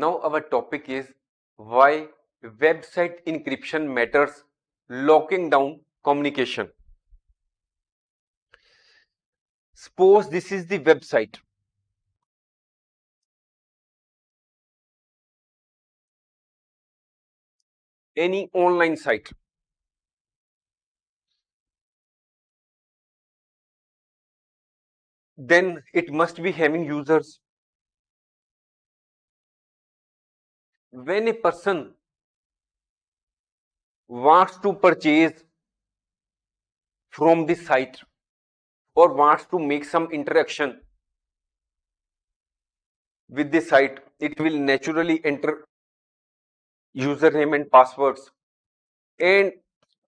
Now our topic is why website encryption matters, locking down communication. Suppose this is the website. Any online site. Then it must be having users. When a person wants to purchase from this site or wants to make some interaction with the site, it will naturally enter username and passwords. And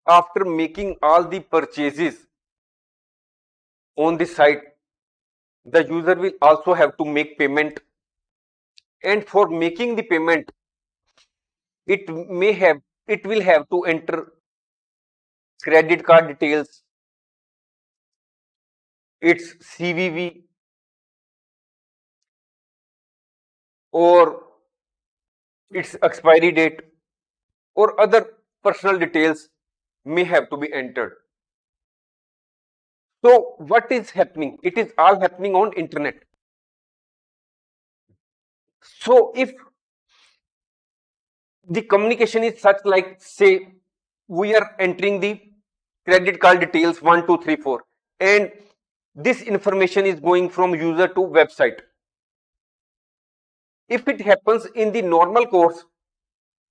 after making all the purchases on the site, the user will also have to make payment. And for making the payment, it will have to enter credit card details, its CVV, or its expiry date, or other personal details may have to be entered. So what is happening? It is all happening on internet. So if the communication is such, like say we are entering the credit card details 1 2 3 4, and this information is going from user to website. If it happens in the normal course,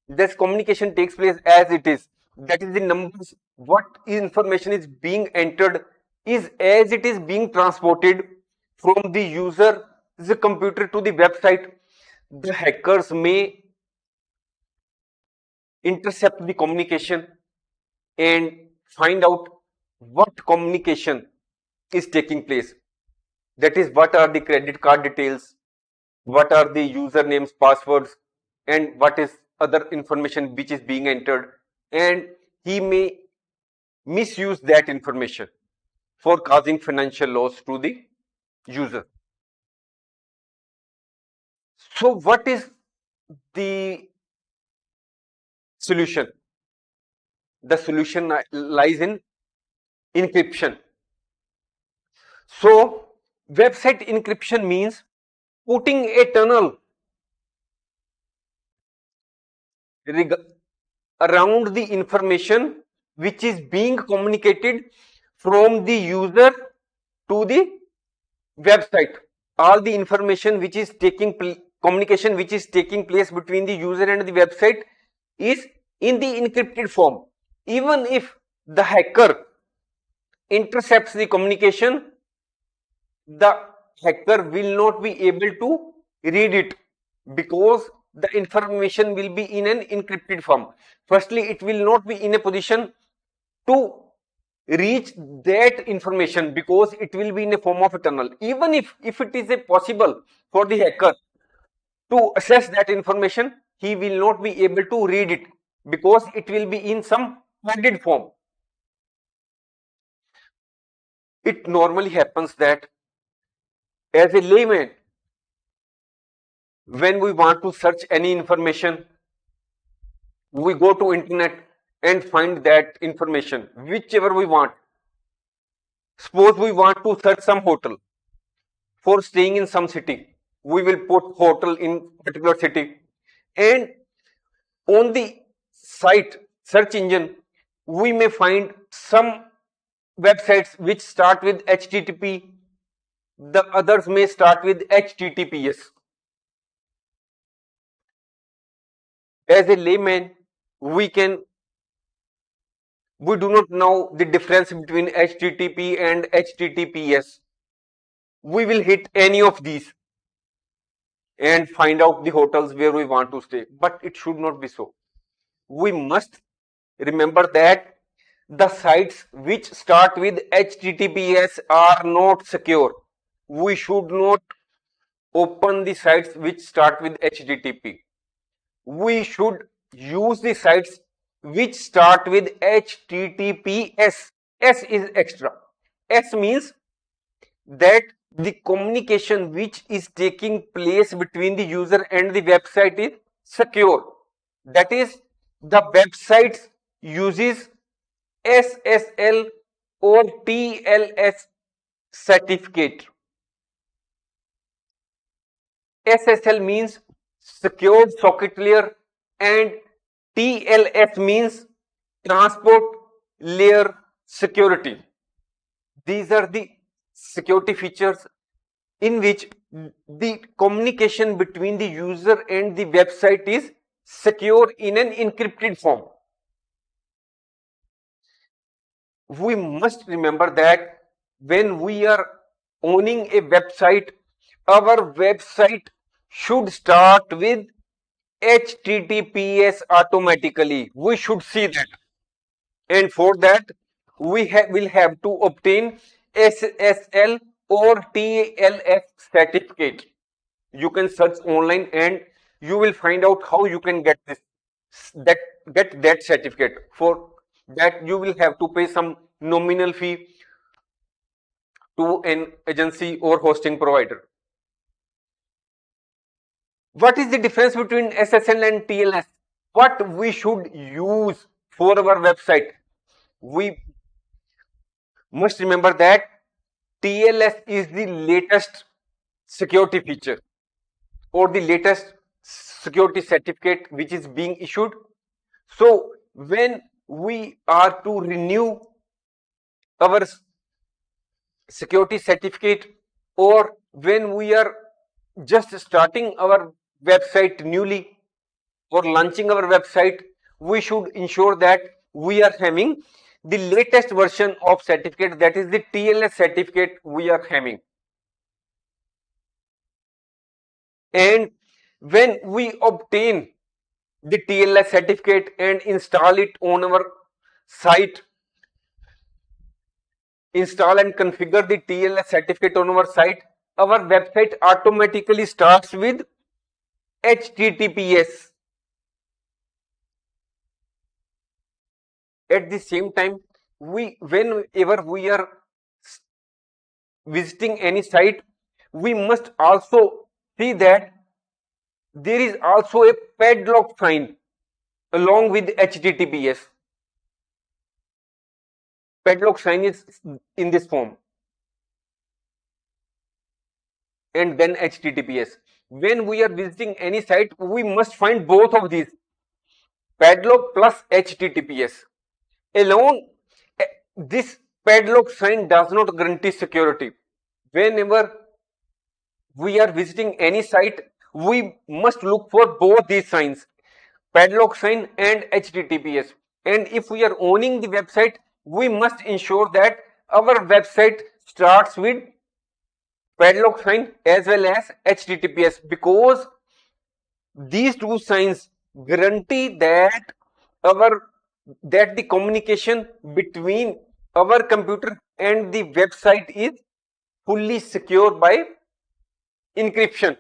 this communication takes place as it is. That is the numbers, what information is being entered is as it is being transported from the user's computer to the website. The hackers may intercept the communication and find out what communication is taking place. That is, what are the credit card details, what are the usernames, passwords, and what is other information which is being entered, and he may misuse that information for causing financial loss to the user. So what is the solution? The solution lies in encryption. So website encryption means putting a tunnel around the information which is being communicated from the user to the website. All the information which is communication which is taking place between the user and the website is in the encrypted form. Even if the hacker intercepts the communication, the hacker will not be able to read it because the information will be in an encrypted form. Firstly, it will not be in a position to reach that information because it will be in a form of a tunnel. Even if it is possible for the hacker to access that information, he will not be able to read it because it will be in some coded form. It normally happens that as a layman, when we want to search any information, we go to internet and find that information whichever we want. Suppose we want to search some hotel for staying in some city, we will put hotel in particular city, and on the site search engine we may find some websites which start with HTTP, the others may start with HTTPS. As a layman, we do not know the difference between HTTP and HTTPS. We will hit any of these and find out the hotels where we want to stay, but it should not be so. We must remember that the sites which start with HTTPS are not secure. We should not open the sites which start with HTTP. We should use the sites which start with HTTPS. S is extra. S means that the communication which is taking place between the user and the website is secure. That is, the website uses SSL or TLS certificate. SSL means secured socket layer and TLS means transport layer security. These are the security features in which the communication between the user and the website is secure in an encrypted form. We must remember that when we are owning a website, our website should start with HTTPS automatically. We should see that. And for that, we will have to obtain SSL or TLS certificate. You can search online and you will find out how you can get this get that certificate. For that, you will have to pay some nominal fee to an agency or hosting provider. What is the difference between SSL and TLS? What we should use for our website? We must remember that TLS is the latest security feature or the latest security certificate which is being issued. So when we are to renew our security certificate or when we are just starting our website newly or launching our website, we should ensure that we are having the latest version of certificate, that is the TLS certificate we are having. And when we obtain the TLS certificate and install it on our site, install and configure the TLS certificate on our site, our website automatically starts with HTTPS. At the same time, whenever we are visiting any site, we must also see that there is also a padlock sign along with HTTPS. Padlock sign is in this form. And then HTTPS. When we are visiting any site, we must find both of these, padlock plus HTTPS. Alone, this padlock sign does not guarantee security. Whenever we are visiting any site, we must look for both these signs, padlock sign and HTTPS. And if we are owning the website, we must ensure that our website starts with padlock sign as well as HTTPS, because these two signs guarantee that the communication between our computer and the website is fully secure by encryption.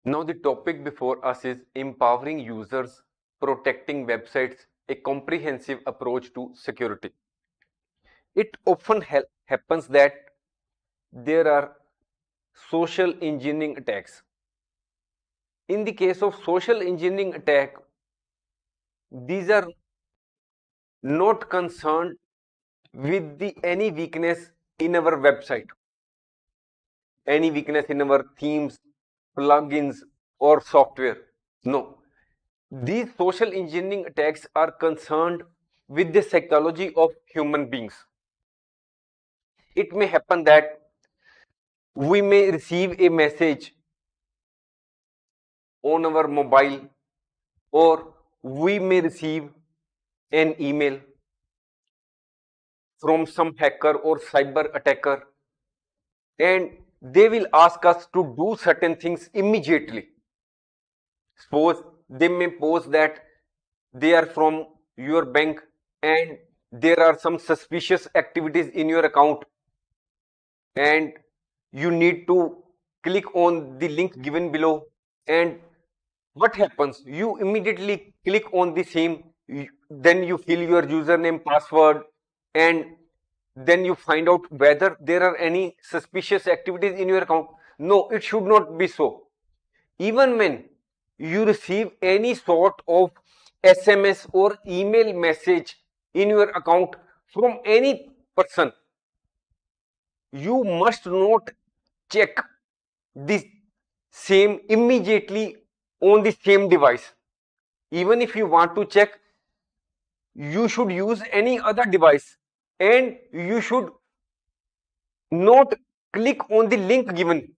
Now the topic before us is empowering users, protecting websites, a comprehensive approach to security. It often happens that there are social engineering attacks. In the case of social engineering attack, these are not concerned with any weakness in our website, any weakness in our themes, plugins, or software. No, these social engineering attacks are concerned with the psychology of human beings. It may happen that we may receive a message on our mobile, or we may receive an email from some hacker or cyber attacker, and they will ask us to do certain things immediately. Suppose they may post that they are from your bank and there are some suspicious activities in your account, and you need to click on the link given below. And what happens? You immediately click on the same, then you fill your username, password, and then you find out whether there are any suspicious activities in your account. No, it should not be so. Even when you receive any sort of SMS or email message in your account from any person, you must not check the same immediately on the same device. Even if you want to check, you should use any other device, and you should not click on the link given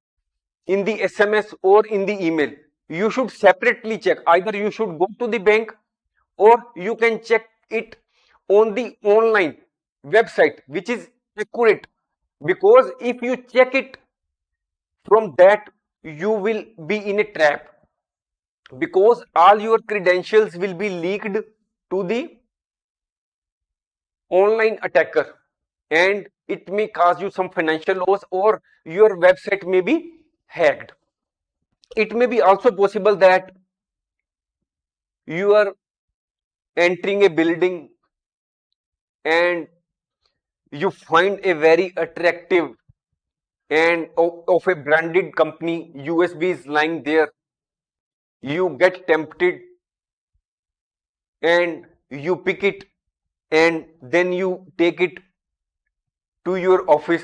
in the SMS or in the email. You should separately check. Either you should go to the bank, or you can check it on the online website, which is accurate. Because if you check it from that, you will be in a trap, because all your credentials will be leaked to the online attacker, and it may cause you some financial loss, or your website may be hacked. It may be also possible that you are entering a building and you find a very attractive and of a branded company USB is lying there. You get tempted and you pick it, and then you take it to your office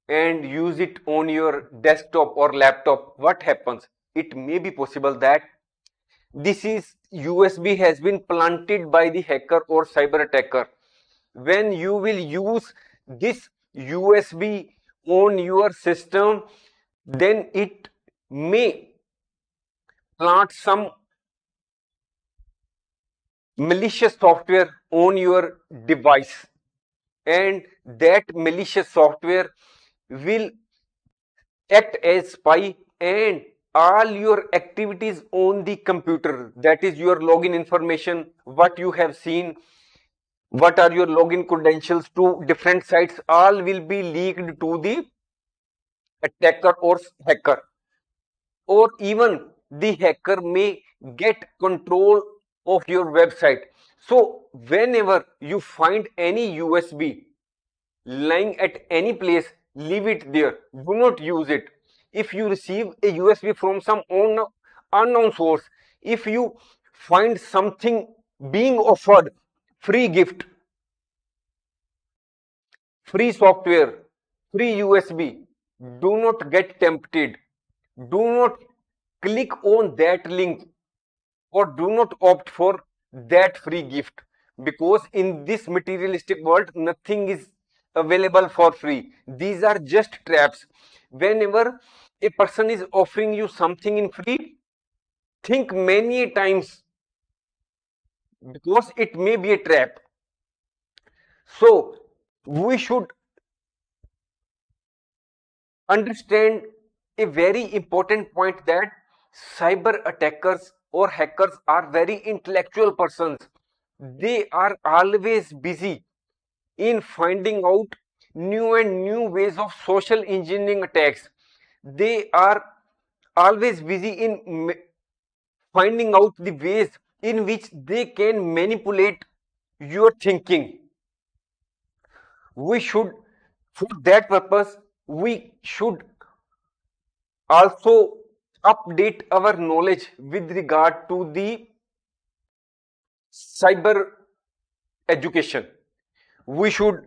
and use it on your desktop or laptop. What happens? It may be possible that this is USB has been planted by the hacker or cyber attacker. When you will use this USB on your system, then it may plant some malicious software on your device, and that malicious software will act as spy, and all your activities on the computer, that is your login information, what you have seen, what are your login credentials to different sites, all will be leaked to the attacker or hacker. Or even the hacker may get control of your website. So whenever you find any USB lying at any place, leave it there. Do not use it. If you receive a USB from some unknown source, if you find something being offered, free gift, free software, free USB, do not get tempted. Do not click on that link, or do not opt for that free gift, because in this materialistic world nothing is available for free. These are just traps. Whenever a person is offering you something in free, think many times, because it may be a trap. So we should understand a very important point, that cyber attackers or hackers are very intellectual persons. They are always busy in finding out new and new ways of social engineering attacks. They are always busy in finding out the ways in which they can manipulate your thinking. We should, for that purpose, we should also update our knowledge with regard to the cyber education. We should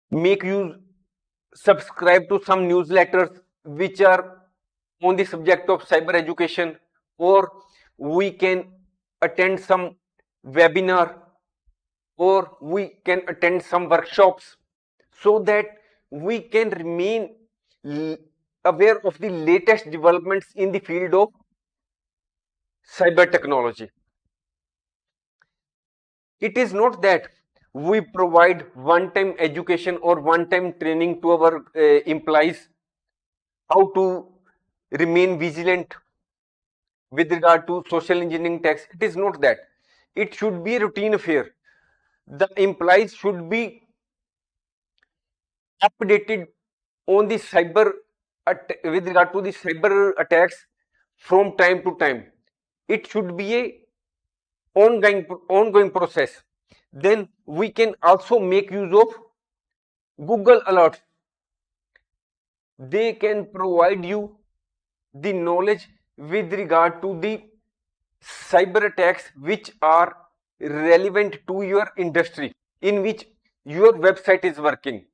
make use, subscribe to some newsletters which are on the subject of cyber education, or we can attend some webinar, or we can attend some workshops, so that we can remain aware of the latest developments in the field of cyber technology. It is not that we provide one-time education or one-time training to our employees how to remain vigilant with regard to social engineering attacks. It is not that. It should be a routine affair. The employees should be updated on the cyber with regard to the cyber attacks from time to time. It should be a ongoing process. Then we can also make use of Google Alerts, they can provide you the knowledge with regard to the cyber attacks which are relevant to your industry in which your website is working.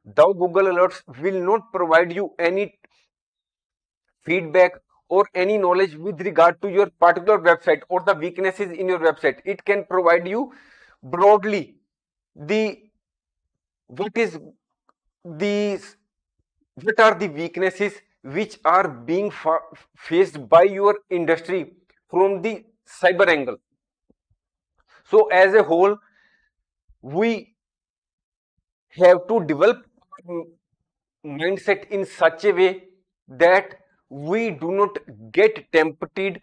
Though Google Alerts will not provide you any feedback or any knowledge with regard to your particular website or the weaknesses in your website, it can provide you broadly the what is the what are the weaknesses which are being faced by your industry from the cyber angle. So as a whole, we have to develop mindset in such a way that we do not get tempted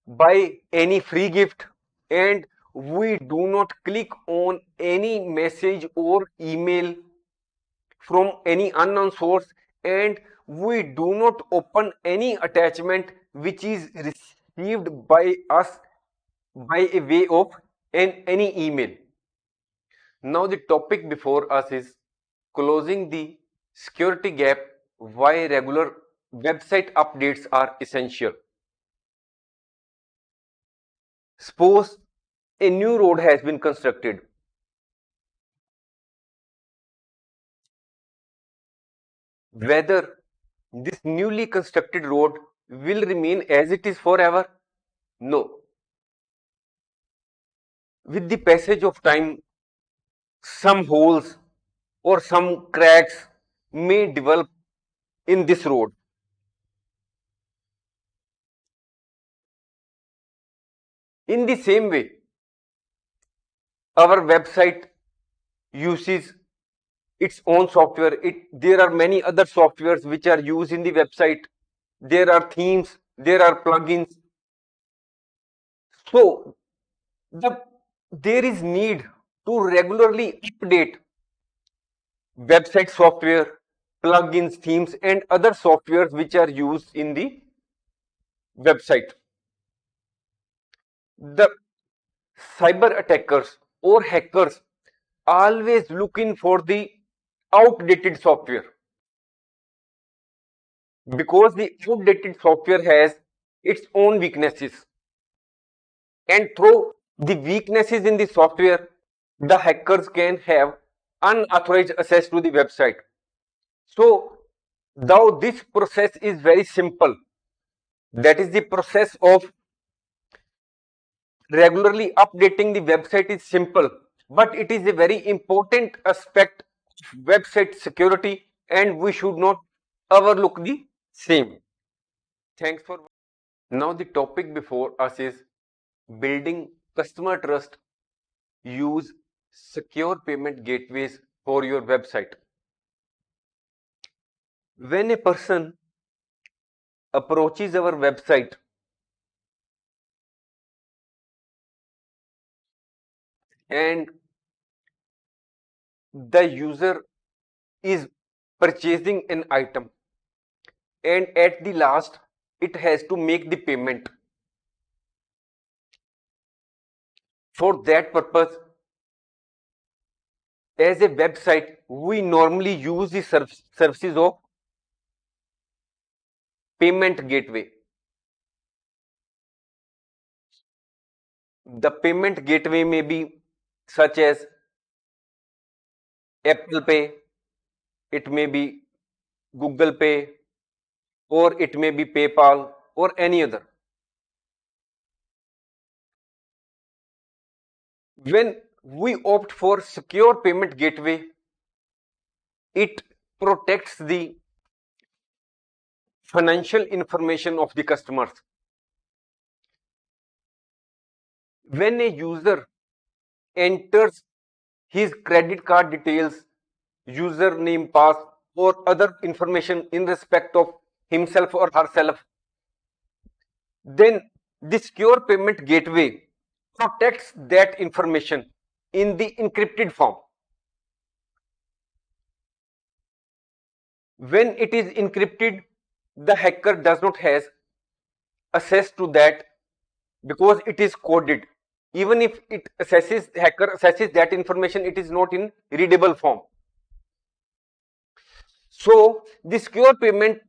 by any free gift, and we do not click on any message or email from any unknown source, and we do not open any attachment which is received by us by a way of any email. Now the topic before us is closing the security gap, why regular website updates are essential. Suppose a new road has been constructed. Whether this newly constructed road will remain as it is forever? No. With the passage of time, some holes or some cracks may develop in this road. In the same way, our website uses its own software. There are many other softwares which are used in the website. There are themes, there are plugins. So there is need to regularly update website software, plugins, themes, and other softwares which are used in the website. The cyber attackers or hackers always looking for the outdated software, because the outdated software has its own weaknesses, and through the weaknesses in the software, the hackers can have unauthorized access to the website. So though this process is very simple, that is the process of regularly updating the website is simple, but it is a very important aspect of website security, and we should not overlook the same. Thanks for. Now the topic before us is building customer trust. Use secure payment gateways for your website. When a person approaches our website and the user is purchasing an item, and at the last it has to make the payment, for that purpose, as a website, we normally use the services of payment gateway. The payment gateway may be such as Apple Pay, it may be Google Pay, or it may be PayPal, or any other. When we opt for secure payment gateway, it protects the financial information of the customers. When a user enters his credit card details, username, pass, or other information in respect of himself or herself, then the secure payment gateway protects that information in the encrypted form. When it is encrypted, the hacker does not have access to that because it is coded. Even if hacker assesses that information, it is not in readable form. So the secure payment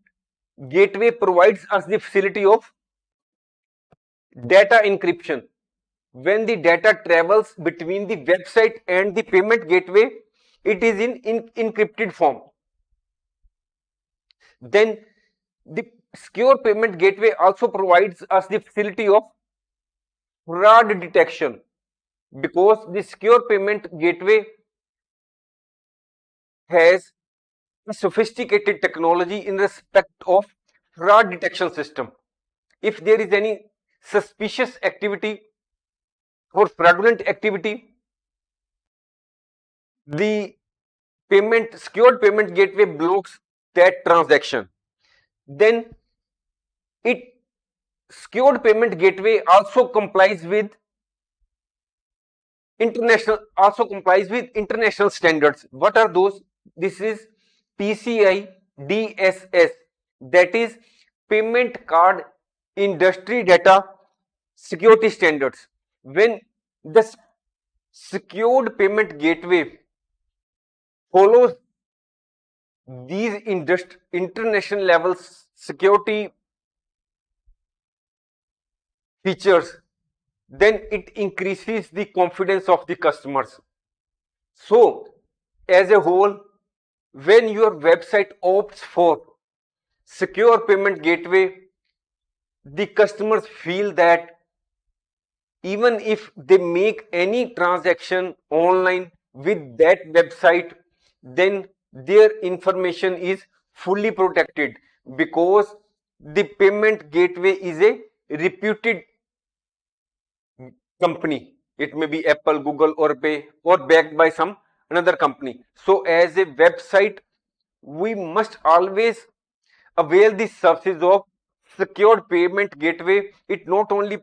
gateway provides us the facility of data encryption. When the data travels between the website and the payment gateway, it is in encrypted form. Then the secure payment gateway also provides us the facility of fraud detection, because the secure payment gateway has a sophisticated technology in respect of fraud detection system. If there is any suspicious activity or fraudulent activity, the secured payment gateway blocks that transaction. Then it secured payment gateway also complies with international standards. What are those? This is PCI DSS, that is payment card industry data security standards. When the secured payment gateway follows these international level security features, then it increases the confidence of the customers. So, as a whole, when your website opts for secure payment gateway, the customers feel that even if they make any transaction online with that website, then their information is fully protected, because the payment gateway is a reputed company. It may be Apple, Google, or Pay, or backed by some another company. So as a website, we must always avail the services of secured payment gateway. It not only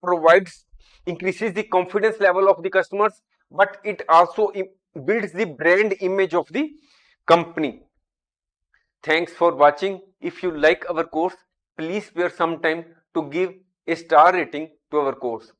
provides increases the confidence level of the customers, but it also builds the brand image of the company. Thanks for watching. If you like our course, please spare some time to give a star rating to our course.